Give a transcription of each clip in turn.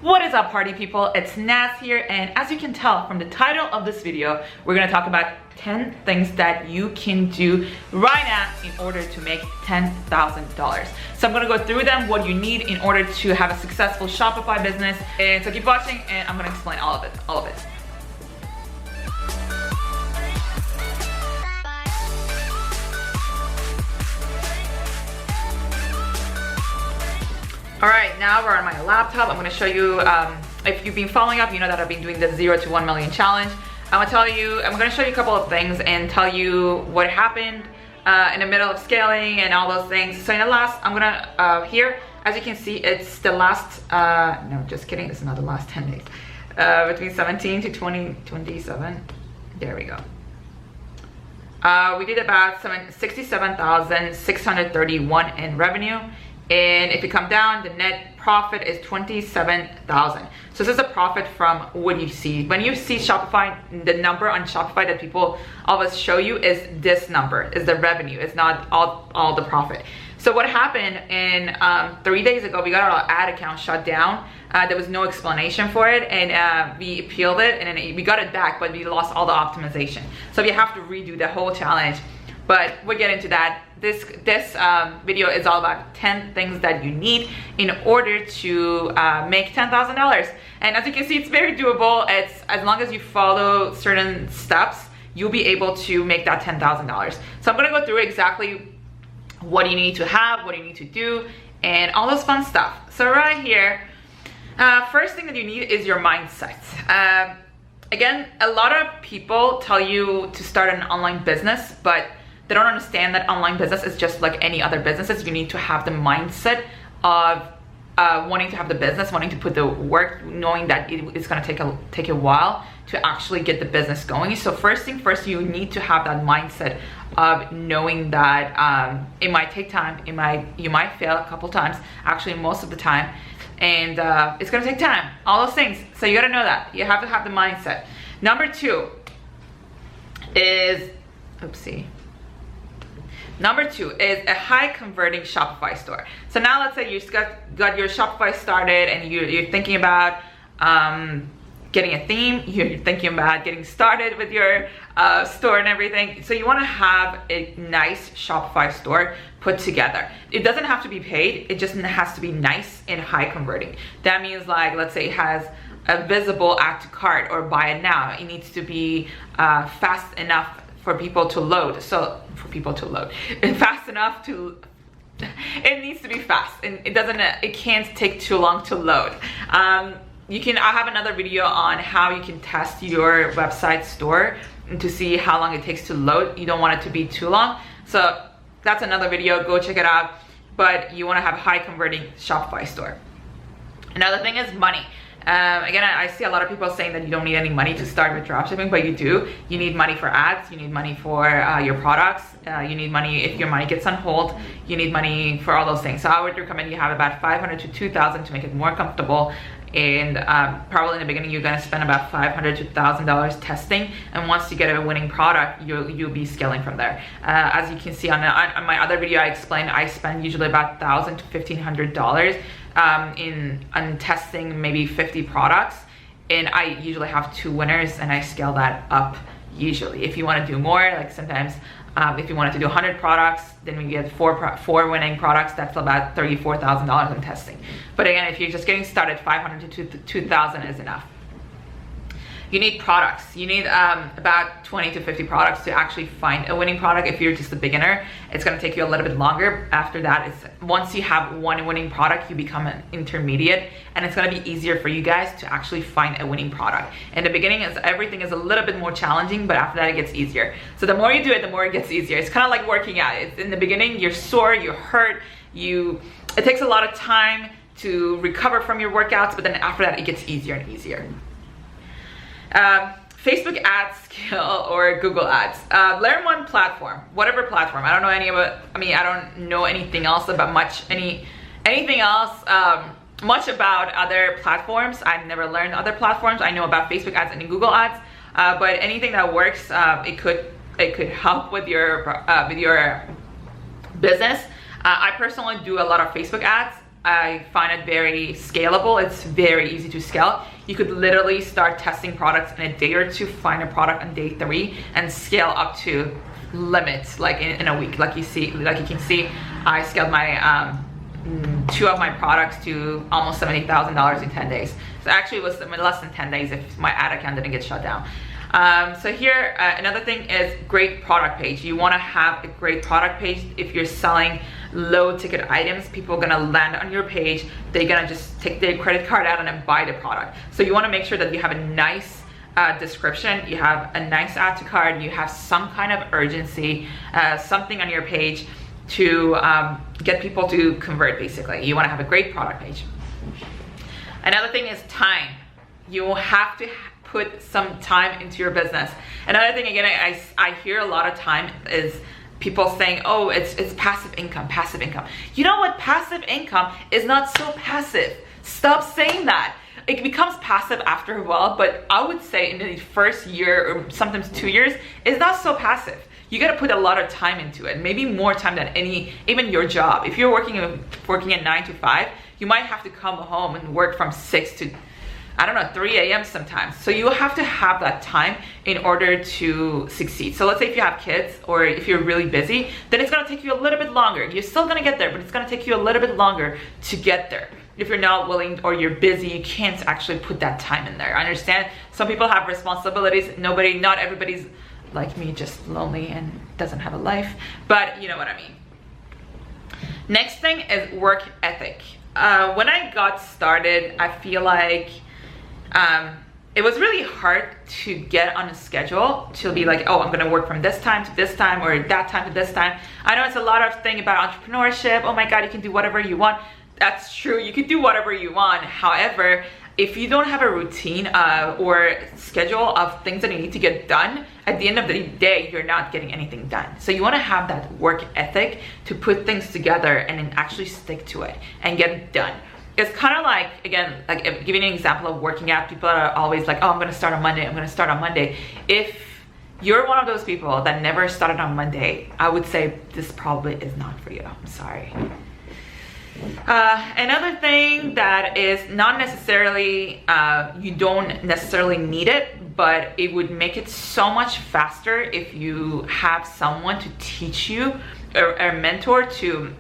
What is up, party people? It's Naz here, and as you can tell from the title of this video, we're gonna talk about 10 things that you can do right now in order to make $10,000. So I'm gonna go through them, what you need in order to have a successful Shopify business. And so keep watching, and I'm gonna explain all of it. All right, now we're on my laptop. I'm gonna show you, if you've been following up, you know that I've been doing the 0 to 1 million challenge. I'm gonna show you a couple of things and tell you what happened in the middle of scaling and all those things. So in the last, here, as you can see, it's the last, no, just kidding, it's not the last 10 days. Between 17 to 27, there we go. We did about 67,631 in revenue. And if you come down, the net profit is 27,000. So this is a profit from what you see. When you see Shopify, the number on Shopify that people always show you is this number, is the revenue. It's not all the profit. So what happened in 3 days ago, we got our ad account shut down. There was no explanation for it, and we appealed it, and then we got it back, but we lost all the optimization. So we have to redo the whole challenge. But we'll get into that. This video is all about 10 things that you need in order to make $10,000. And as you can see, it's very doable. It's as long as you follow certain steps, you'll be able to make that $10,000. So I'm gonna go through exactly what you need to have, what you need to do, and all those fun stuff. So right here, first thing that you need is your mindset. Again, a lot of people tell you to start an online business, but they don't understand that online business is just like any other businesses. You need to have the mindset of wanting to have the business, wanting to put the work, knowing that it's gonna take a while to actually get the business going. So first thing first, you need to have that mindset of knowing that it might take time, you might fail a couple times, actually most of the time, and it's gonna take time, all those things. So you gotta know that. You have to have the mindset. Number two is, Number two is a high converting Shopify store. So now let's say you just got your Shopify started and you're thinking about getting a theme, you're thinking about getting started with your store and everything. So you wanna have a nice Shopify store put together. It doesn't have to be paid, it just has to be nice and high converting. That means, like, let's say it has a visible add to cart or buy it now. It needs to be fast enough for people to load. It needs to be fast, and it can't take too long to load. I have another video on how you can test your website store to see how long it takes to load. You don't want it to be too long, so that's another video, go check it out. But you want to have a high converting Shopify store. Another thing is money. Again, I see a lot of people saying that you don't need any money to start with dropshipping, but you do. You need money for ads, you need money for your products, you need money if your money gets on hold, you need money for all those things. So I would recommend you have about 500 to 2,000 to make it more comfortable. And probably in the beginning, you're gonna spend about $500 to $1,000 testing. And once you get a winning product, you'll be scaling from there. As you can see on my other video, I explained I spend usually about $1,000 to $1,500 on testing maybe 50 products, and I usually have 2 winners, and I scale that up usually. If you want to do more, like sometimes if you wanted to do 100 products, then we get four winning products. That's about $34,000 in testing. But again, if you're just getting started, 500 to 2,000 is enough. You need products. You need about 20 to 50 products to actually find a winning product. If you're just a beginner, it's gonna take you a little bit longer. After that, once you have one winning product, you become an intermediate, and it's gonna be easier for you guys to actually find a winning product. In the beginning, everything is a little bit more challenging, but after that, it gets easier. So the more you do it, the more it gets easier. It's kind of like working out. In the beginning, you're sore, you're hurt, it takes a lot of time to recover from your workouts, but then after that, it gets easier and easier. Facebook ads skill or Google ads. Learn one platform, whatever platform. I don't know any of it. I don't know anything else about much about other platforms. I've never learned other platforms. I know about Facebook ads and Google ads, but anything that works, it could help with your business. I personally do a lot of Facebook ads. I find it very scalable. It's very easy to scale. You could literally start testing products in a day or two, find a product on day 3, and scale up to limits like in a week. Like you can see, I scaled my 2 of my products to almost $70,000 in 10 days. So actually it was less than 10 days if my ad account didn't get shut down. So here, another thing is great product page. You want to have a great product page. If you're selling low ticket items, people are gonna land on your page. They're gonna just take their credit card out and then buy the product. So you want to make sure that you have a nice description, you have a nice add to cart, you have some kind of urgency, something on your page to get people to convert. Basically, you want to have a great product page. Another thing is time. You will have to put some time into your business. Another thing, again, I hear a lot of time is people saying, oh, it's passive income, passive income. You know what? Passive income is not so passive. Stop saying that. It becomes passive after a while, but I would say in the first year or sometimes 2 years, it's not so passive. You gotta put a lot of time into it, maybe more time than even your job. If you're working at 9 to 5, you might have to come home and work from 6 to, I don't know, 3 a.m. sometimes. So you have to have that time in order to succeed. So let's say if you have kids or if you're really busy, then it's gonna take you a little bit longer. You're still gonna get there, but it's gonna take you a little bit longer to get there. If you're not willing or you're busy, you can't actually put that time in there. I understand some people have responsibilities. Not everybody's like me, just lonely and doesn't have a life, but you know what I mean. Next thing is work ethic. When I got started, I feel like it was really hard to get on a schedule to be like, oh, I'm gonna work from this time to this time or that time to this time. I know it's a lot of thing about entrepreneurship. Oh my God, you can do whatever you want. That's true, you can do whatever you want. However, if you don't have a routine or schedule of things that you need to get done, at the end of the day, you're not getting anything done. So you wanna have that work ethic to put things together and then actually stick to it and get it done. It's kind of like, again, like giving an example of working out, people are always like, oh, I'm gonna start on Monday, I'm gonna start on Monday. If you're one of those people that never started on Monday, I would say this probably is not for you, I'm sorry. Another thing that is not necessarily, you don't necessarily need it, but it would make it so much faster if you have someone to teach you, or a mentor to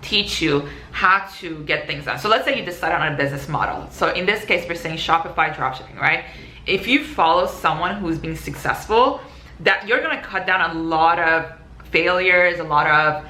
teach you how to get things done. So let's say you decide on a business model. So in this case, we're saying Shopify dropshipping, right? If you follow someone who's been successful, that you're gonna cut down a lot of failures, a lot of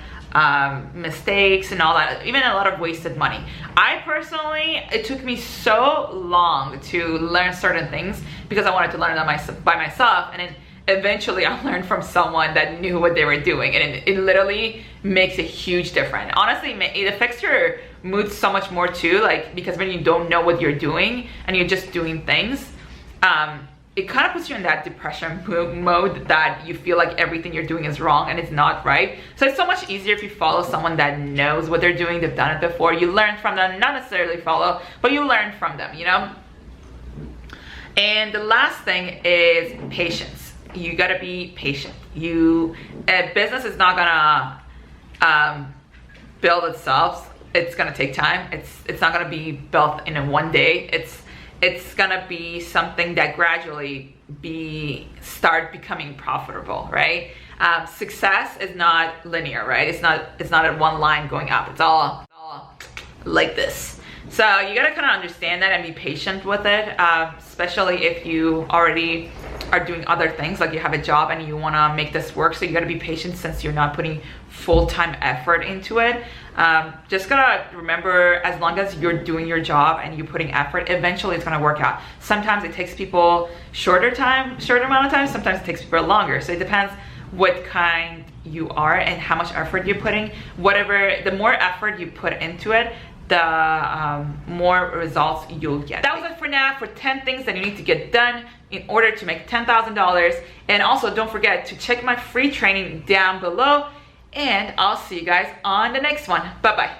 mistakes and all that, even a lot of wasted money. I personally, it took me so long to learn certain things because I wanted to learn them by myself, and then eventually I learned from someone that knew what they were doing, and it literally makes a huge difference. Honestly, it affects your mood so much more too, like, because when you don't know what you're doing and you're just doing things, it kind of puts you in that depression mode that you feel like everything you're doing is wrong and it's not right. So it's so much easier if you follow someone that knows what they're doing, they've done it before, you learn from them, not necessarily follow, but you learn from them, you know? And the last thing is patience. You gotta be patient. A business is not gonna build itself. It's gonna take time. It's not gonna be built in one day. It's gonna be something that gradually start becoming profitable, right? Success is not linear, right? It's not a one line going up. It's all like this. So you gotta kind of understand that and be patient with it, especially if you already are doing other things, like you have a job and you wanna make this work. So you gotta be patient since you're not putting full-time effort into it. Just gotta remember, as long as you're doing your job and you're putting effort, eventually it's gonna work out. Sometimes it takes people shorter amount of time, sometimes it takes people longer. So it depends what kind you are and how much effort you're putting. The more effort you put into it, the more results you'll get. That was it for now, for 10 things that you need to get done in order to make $10,000. And also don't forget to check my free training down below, and I'll see you guys on the next one. Bye-bye.